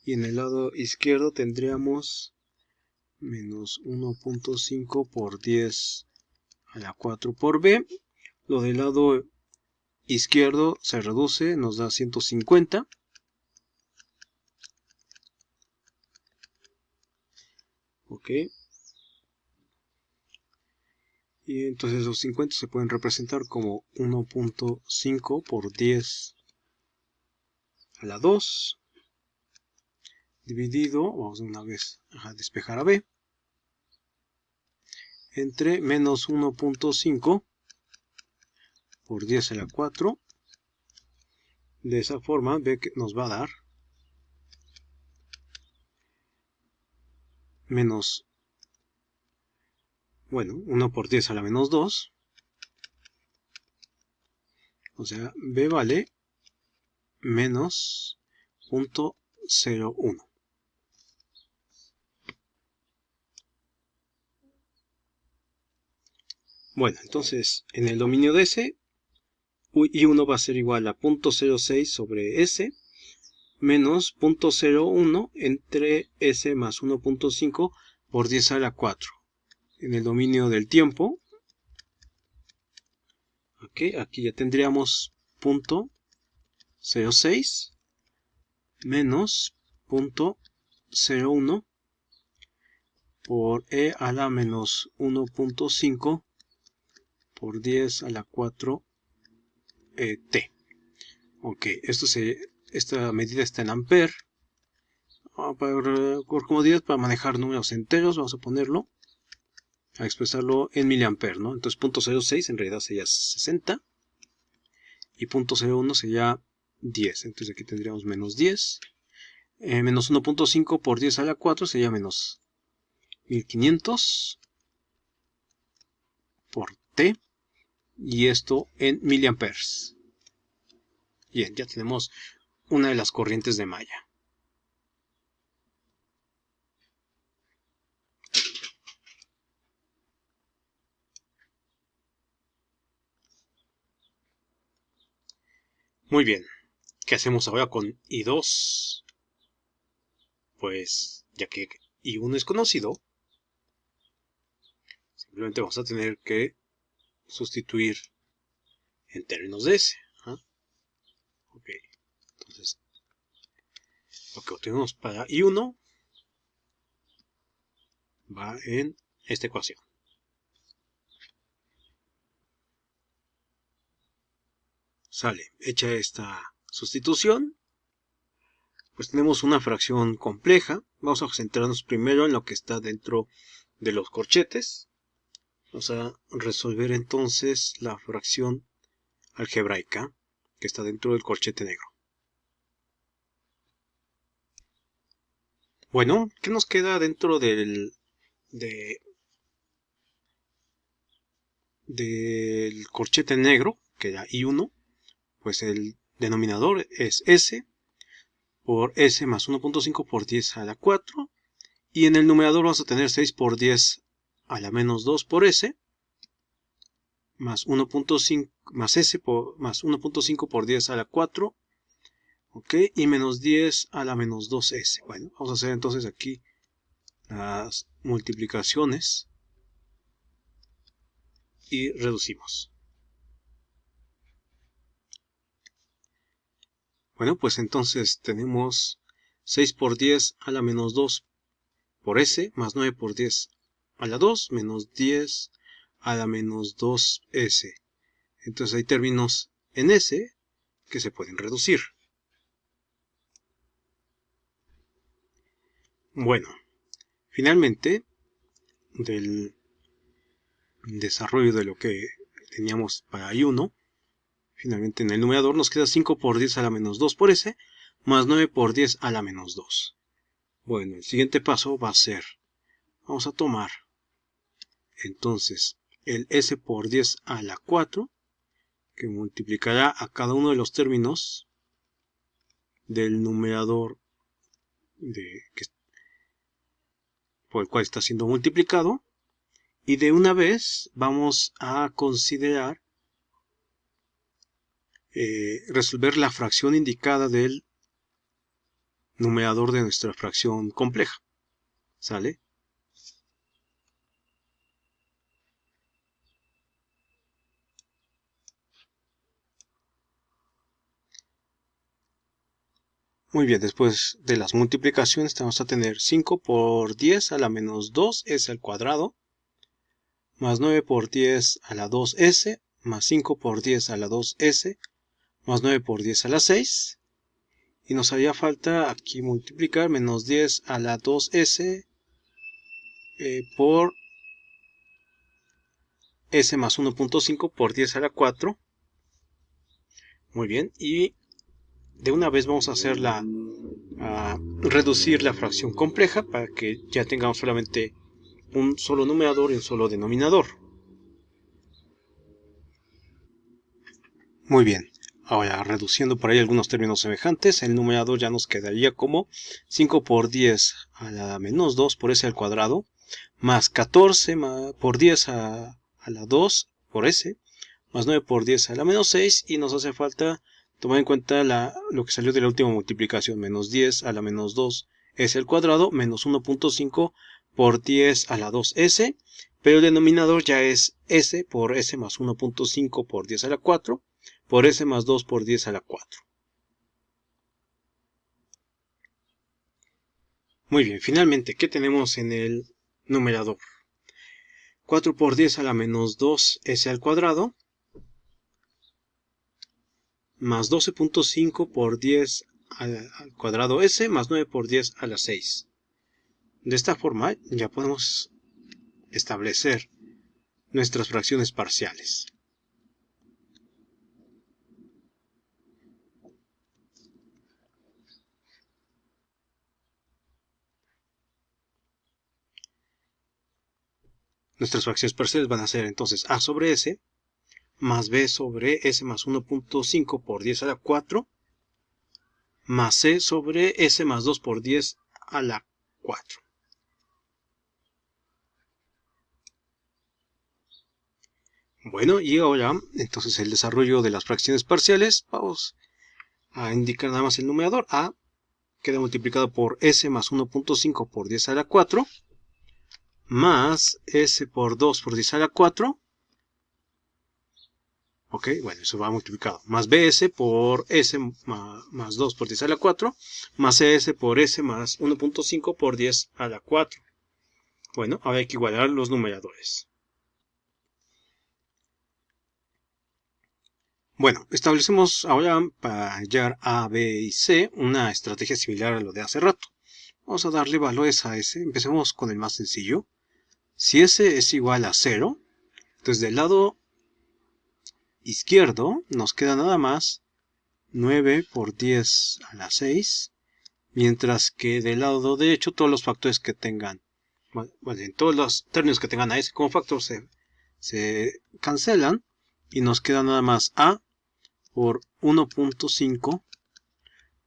Y en el lado izquierdo tendríamos menos 1.5 por 10 a la 4 por b. Lo del lado izquierdo se reduce, nos da 150. Ok. Y entonces los 50 se pueden representar como 1.5 por 10 a la 2. Dividido, vamos de una vez a despejar a b, entre menos 1.5 por 10 a la 4. De esa forma, b nos va a dar menos, 1 por 10 a la menos 2. O sea, b vale menos 0.01. Bueno, entonces en el dominio de S, I1 va a ser igual a 0.06 sobre S menos 0.01 entre S más 1.5 por 10 a la 4. en el dominio del tiempo. Ok, aquí ya tendríamos punto 0,6 menos punto 0,1 por e a la menos 1.5 por 10 a la 4 t. Ok, esta medida está en ampere. Por comodidad, para manejar números enteros, vamos a ponerlo, a expresarlo en miliamperes, ¿no? Entonces, punto 0,6 en realidad sería 60 y punto 0,1 sería 10. Entonces, aquí tendríamos menos 10. Menos 1.5 por 10 a la 4 sería menos 1500 por T. Y esto en miliamperes. Bien, ya tenemos una de las corrientes de malla. Muy bien, ¿qué hacemos ahora con I2? Pues, ya que I1 es conocido, simplemente vamos a tener que sustituir en términos de S. Ok, entonces, lo que obtenemos para I1 va en esta ecuación. Sale, hecha esta sustitución, pues tenemos una fracción compleja. Vamos a centrarnos primero en lo que está dentro de los corchetes. Vamos a resolver entonces la fracción algebraica que está dentro del corchete negro. Bueno, ¿qué nos queda dentro del corchete negro, que era I1? Pues el denominador es S por S más 1.5 por 10 a la 4. Y en el numerador vamos a tener 6 por 10 a la menos 2 por S más 1.5 más S más 1.5 por 10 a la 4. Ok, y menos 10 a la menos 2S. Bueno, vamos a hacer entonces aquí las multiplicaciones y reducimos. Bueno, pues entonces tenemos 6 por 10 a la menos 2 por S, más 9 por 10 a la 2, menos 10 a la menos 2S. Entonces hay términos en S que se pueden reducir. Bueno, finalmente, del desarrollo de lo que teníamos para I1, finalmente en el numerador nos queda 5 por 10 a la menos 2 por S, más 9 por 10 a la menos 2. Bueno, el siguiente paso va a ser, vamos a tomar entonces el S por 10 a la 4, que multiplicará a cada uno de los términos del numerador por el cual está siendo multiplicado. Y de una vez vamos a considerar resolver la fracción indicada del numerador de nuestra fracción compleja. ¿Sale? Muy bien, después de las multiplicaciones vamos a tener 5 por 10 a la menos 2S al cuadrado, más 9 por 10 a la 2S, más 5 por 10 a la 2S, más 9 por 10 a la 6. Y nos haría falta aquí multiplicar menos 10 a la 2S por S más 1.5 por 10 a la 4. Muy bien, y de una vez vamos a hacer reducir la fracción compleja para que ya tengamos solamente un solo numerador y un solo denominador. Muy bien, ahora reduciendo por ahí algunos términos semejantes, el numerador ya nos quedaría como 5 por 10 a la menos 2 por S al cuadrado, más 14 por 10 a la 2 por S, más 9 por 10 a la menos 6, y nos hace falta tomar en cuenta lo que salió de la última multiplicación, menos 10 a la menos 2 S al cuadrado, menos 1.5 por 10 a la 2S, Pero el denominador ya es s por s más 1.5 por 10 a la 4 por s más 2 por 10 a la 4. Muy bien, finalmente, ¿qué tenemos en el numerador? 4 por 10 a la menos 2 s al cuadrado más 12.5 por 10 al cuadrado s más 9 por 10 a la 6. De esta forma ya podemos establecer nuestras fracciones parciales. Nuestras fracciones parciales van a ser entonces a sobre s más b sobre s más 1.5 por 10 a la 4 más c sobre s más 2 por 10 a la 4. Bueno, y ahora entonces el desarrollo de las fracciones parciales, vamos a indicar nada más el numerador. A queda multiplicado por s más 1.5 por 10 a la 4 más s por 2 por 10 a la 4. Ok, bueno, eso va multiplicado. Más bs por s más 2 por 10 a la 4 más cs por s más 1.5 por 10 a la 4. Bueno, ahora hay que igualar los numeradores. Bueno, establecemos ahora para hallar A, B y C una estrategia similar a lo de hace rato. Vamos a darle valores a S. Empecemos con el más sencillo. Si S es igual a 0, entonces del lado izquierdo nos queda nada más 9 por 10 a la 6, mientras que del lado derecho todos los factores que tengan, bueno, en todos los términos que tengan a S como factor se cancelan y nos queda nada más A por 1.5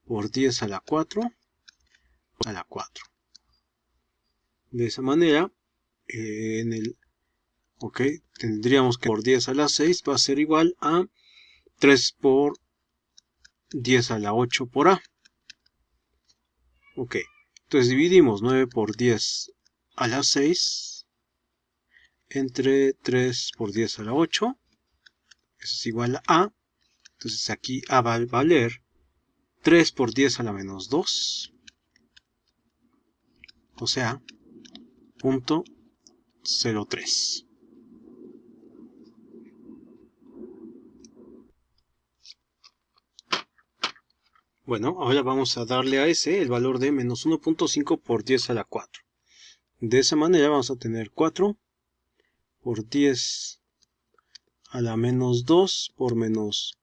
por 10 a la 4 a la 4. De esa manera, tendríamos que por 10 a la 6 va a ser igual a 3 por 10 a la 8 por A. Ok, entonces dividimos 9 por 10 a la 6 entre 3 por 10 a la 8. Eso es igual a A. Entonces aquí A va a valer 3 por 10 a la menos 2. O sea, 0.03. Bueno, ahora vamos a darle a S el valor de menos 1.5 por 10 a la 4. De esa manera vamos a tener 4 por 10 a la menos 2 por menos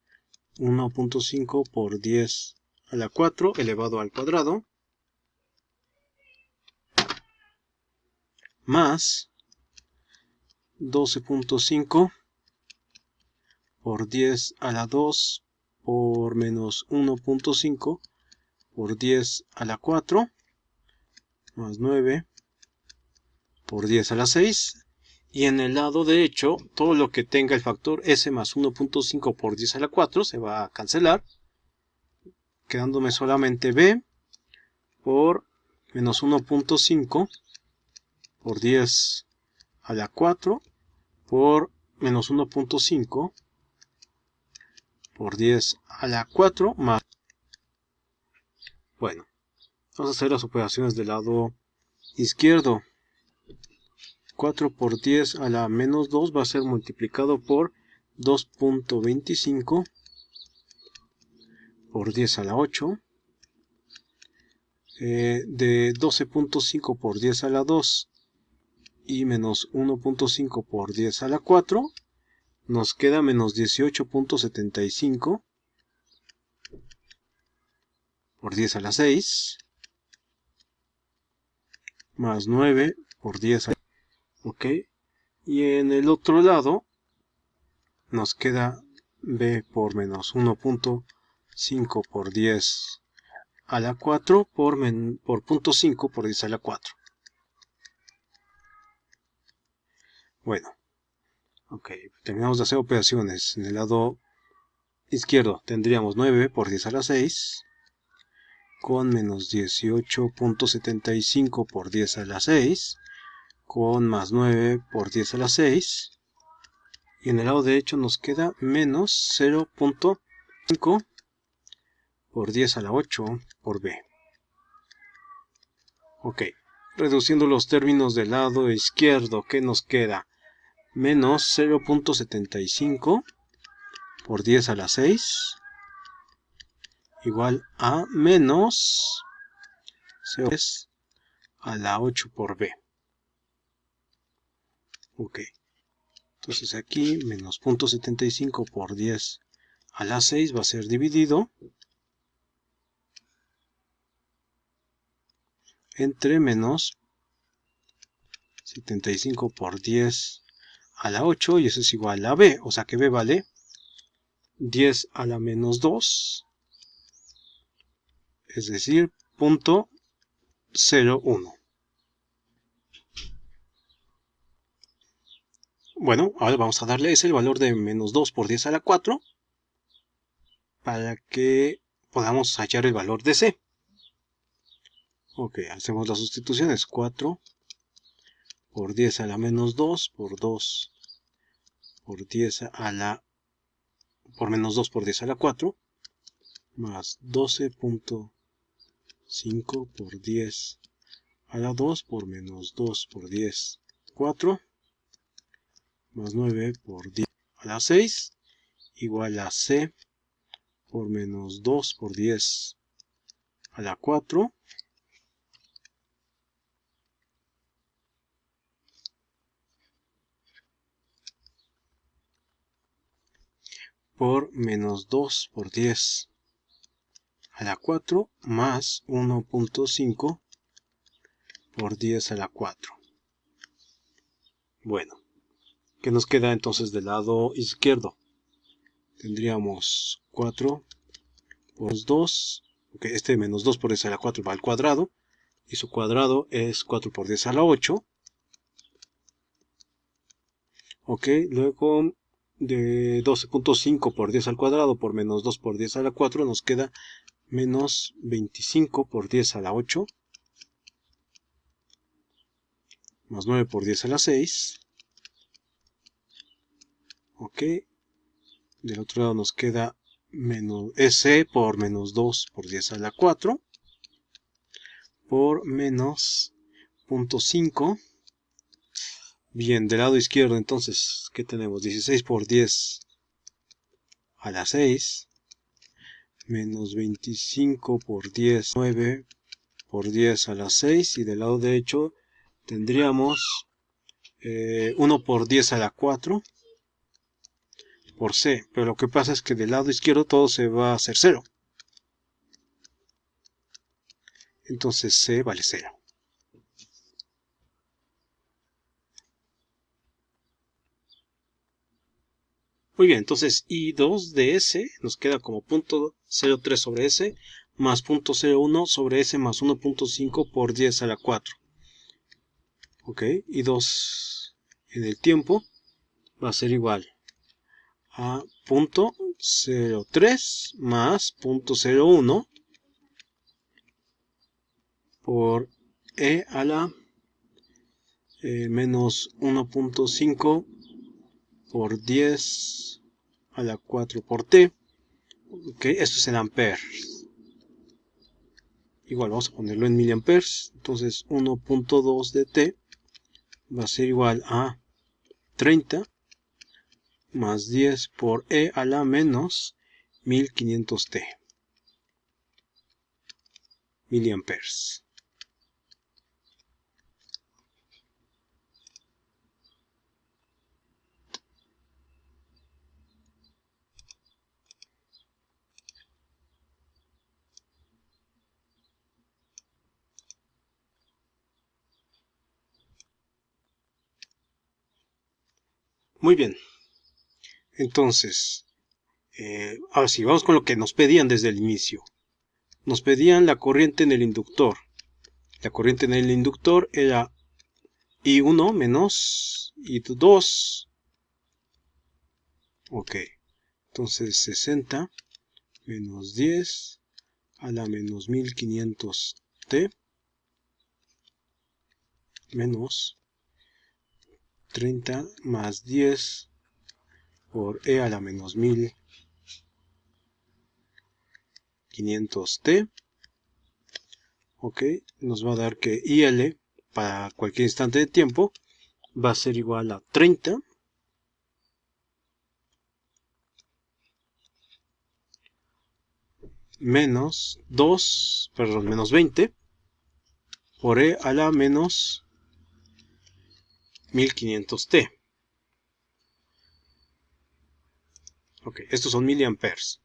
1.5 por 10 a la 4 elevado al cuadrado, más 12.5 por 10 a la 2 por menos 1.5 por 10 a la 4, más 9 por 10 a la 6. Y en el lado derecho, todo lo que tenga el factor s más 1.5 por 10 a la 4 se va a cancelar, quedándome solamente b por menos 1.5 por 10 a la 4 por menos 1.5 por 10 a la 4 más... Bueno, vamos a hacer las operaciones del lado izquierdo. 4 por 10 a la menos 2 va a ser multiplicado por 2.25 por 10 a la 8. De 12.5 por 10 a la 2 y menos 1.5 por 10 a la 4 nos queda menos 18.75 por 10 a la 6 más 9 por 10 a la... Ok, y en el otro lado nos queda b por menos 1.5 por 10 a la 4 por 0.5 por 10 a la 4. Bueno, ok, terminamos de hacer operaciones. En el lado izquierdo tendríamos 9 por 10 a la 6 con menos 18.75 por 10 a la 6 con más 9 por 10 a la 6. Y en el lado derecho nos queda menos 0.5 por 10 a la 8 por b. Ok, reduciendo los términos del lado izquierdo, ¿qué nos queda? Menos 0.75 por 10 a la 6 igual a menos 0 a la 8 por b. Ok, entonces aquí menos 0.75 por 10 a la 6 va a ser dividido entre menos 75 por 10 a la 8 y eso es igual a b, o sea que b vale 10 a la menos 2, es decir, 0.01. Bueno, ahora vamos a darle ese el valor de menos 2 por 10 a la 4 para que podamos hallar el valor de c. Ok, hacemos las sustituciones. 4 por 10 a la menos 2 por 2 por 10 a la por menos 2 por 10 a la 4 más 12.5 por 10 a la 2 por menos 2 por 10 4 más 9 por 10 a la 6 igual a c por menos 2 por 10 a la 4 por menos 2 por 10 a la 4 más 1.5 por 10 a la 4. Bueno, ¿qué nos queda entonces del lado izquierdo? Tendríamos 4 por 2, okay, este menos 2 por 10 a la 4 va al cuadrado, y su cuadrado es 4 por 10 a la 8. Ok, luego de 12.5 por 10 al cuadrado por menos 2 por 10 a la 4 nos queda menos 25 por 10 a la 8 más 9 por 10 a la 6. Ok, del otro lado nos queda menos S por menos 2 por 10 a la 4 por menos 0.5. Bien, del lado izquierdo entonces, ¿qué tenemos? 16 por 10 a la 6 menos 25 por 10, 9 por 10 a la 6, y del lado derecho tendríamos 1 por 10 a la 4 por c, pero lo que pasa es que del lado izquierdo todo se va a hacer 0. Entonces c vale 0. Muy bien, entonces I2 de S nos queda como 0.03 sobre S más 0.01 sobre S más 1.5 por 10 a la 4. Ok, I2 en el tiempo va a ser igual a 0.03 más 0.01 por E a la menos 1.5 por 10 a la 4 por t. Ok, esto es en amperes. Igual vamos a ponerlo en miliamperes. Entonces 1.2 de t va a ser igual a 30 más 10 por E a la menos 1500 t miliamperes. Muy bien. Entonces, ahora sí, vamos con lo que nos pedían desde el inicio. Nos pedían la corriente en el inductor. La corriente en el inductor era I1 menos I2. Ok, entonces 60 menos 10 a la menos 1500 t menos 30 más 10 por E a la menos 1500t. Ok, nos va a dar que IL para cualquier instante de tiempo va a ser igual a 30 menos 20 por E a la menos 1500t. Ok, estos son miliamperes.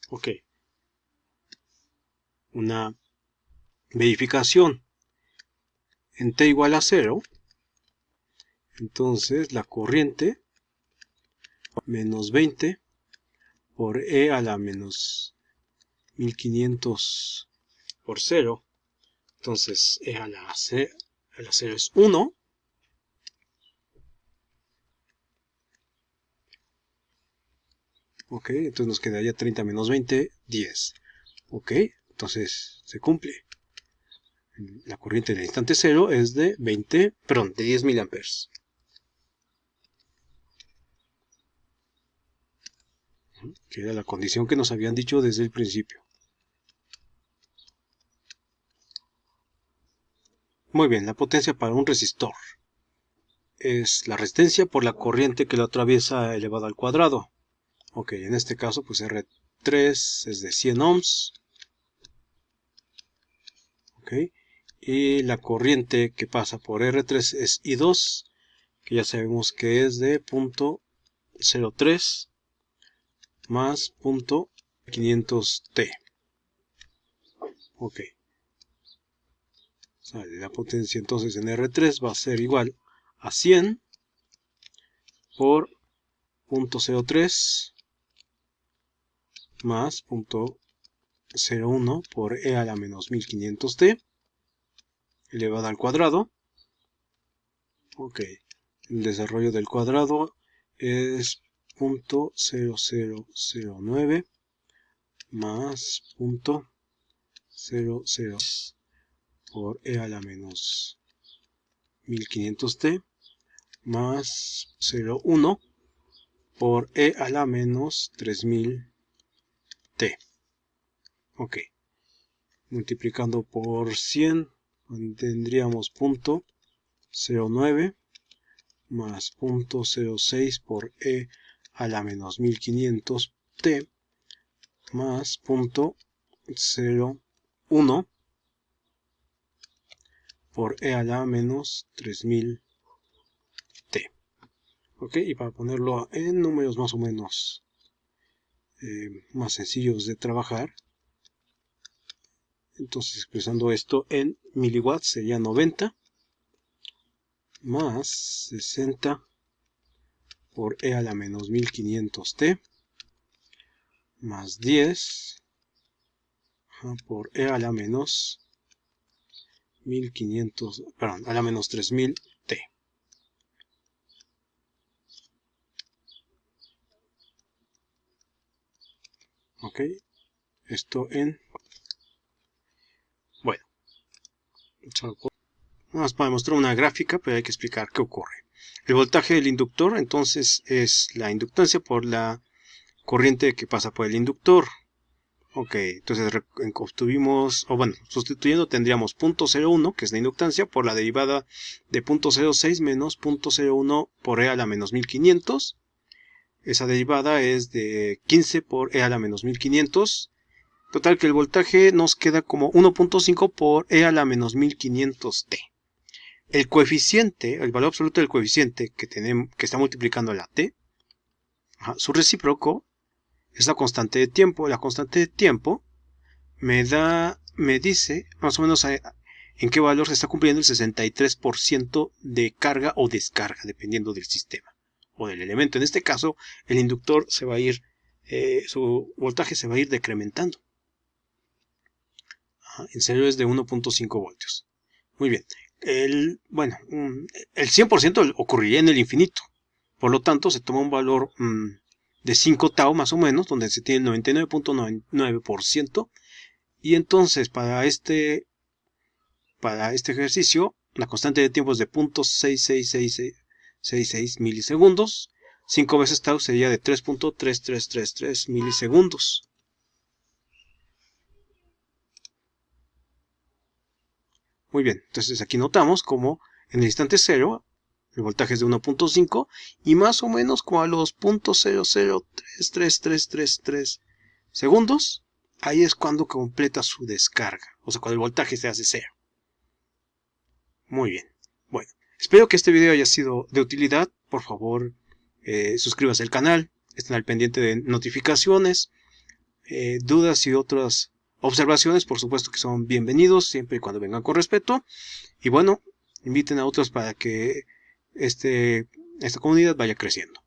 Ok. Una verificación. En t igual a 0, entonces la corriente menos 20 por E a la menos 1500 por 0. Entonces E a la 0 es 1. Ok, entonces nos quedaría 30 menos 20, 10. Ok, entonces se cumple. La corriente del instante 0 es de 10 miliamperes. Que era la condición que nos habían dicho desde el principio. Muy bien, la potencia para un resistor es la resistencia por la corriente que lo atraviesa elevado al cuadrado. Ok, en este caso pues R3 es de 100 ohms. Ok, y la corriente que pasa por R3 es I2, que ya sabemos que es de 0.03 más 0.500t. Ok. La potencia entonces en R3 va a ser igual a 100 por 0.03 más 0.01 por E a la menos 1500t elevado al cuadrado. Ok. El desarrollo del cuadrado es 0.0009 más 0.00 por E a la menos 1500t más 0.1 por E a la menos 3000t. Ok. Multiplicando por 100 tendríamos 0.09 más 0.06 por E a la menos 1500t más 0.01 por E a la menos 3000t. Ok, y para ponerlo en números más o menos más sencillos de trabajar, entonces expresando esto en miliwatts sería 90 más 60 por E a la menos 1500t más 10 por E a la menos 1500, perdón, a la menos 3000t. Ok, esto en... Bueno, vamos para mostrar una gráfica, pero hay que explicar qué ocurre. El voltaje del inductor, entonces, es la inductancia por la corriente que pasa por el inductor. Ok, entonces obtuvimos, o bueno, sustituyendo tendríamos 0.01, que es la inductancia, por la derivada de 0.06 menos 0.01 por E a la menos 1500. Esa derivada es de 15 por E a la menos 1500. Total que el voltaje nos queda como 1.5 por E a la menos 1500t. El coeficiente, el valor absoluto del coeficiente que está multiplicando la t, su recíproco es la constante de tiempo. La constante de tiempo me dice más o menos en qué valor se está cumpliendo el 63% de carga o descarga, dependiendo del sistema o del elemento. En este caso, el inductor se va a ir, su voltaje se va a ir decrementando. En serio es de 1.5 voltios. Muy bien. El 100% ocurriría en el infinito. Por lo tanto, se toma un valor de 5 tau más o menos, donde se tiene el 99.99%. Y entonces para este ejercicio, la constante de tiempo es de 0.66666 milisegundos. 5 veces tau sería de 3.3333 milisegundos. Muy bien, entonces aquí notamos como en el instante 0 el voltaje es de 1.5 y más o menos como a los 0.0033333 segundos, ahí es cuando completa su descarga, o sea, cuando el voltaje se hace 0. Muy bien, bueno, espero que este video haya sido de utilidad. Por favor, suscríbase al canal, estén al pendiente de notificaciones, dudas y otras observaciones, por supuesto que son bienvenidos, siempre y cuando vengan con respeto. Y bueno, inviten a otros para que esta comunidad vaya creciendo.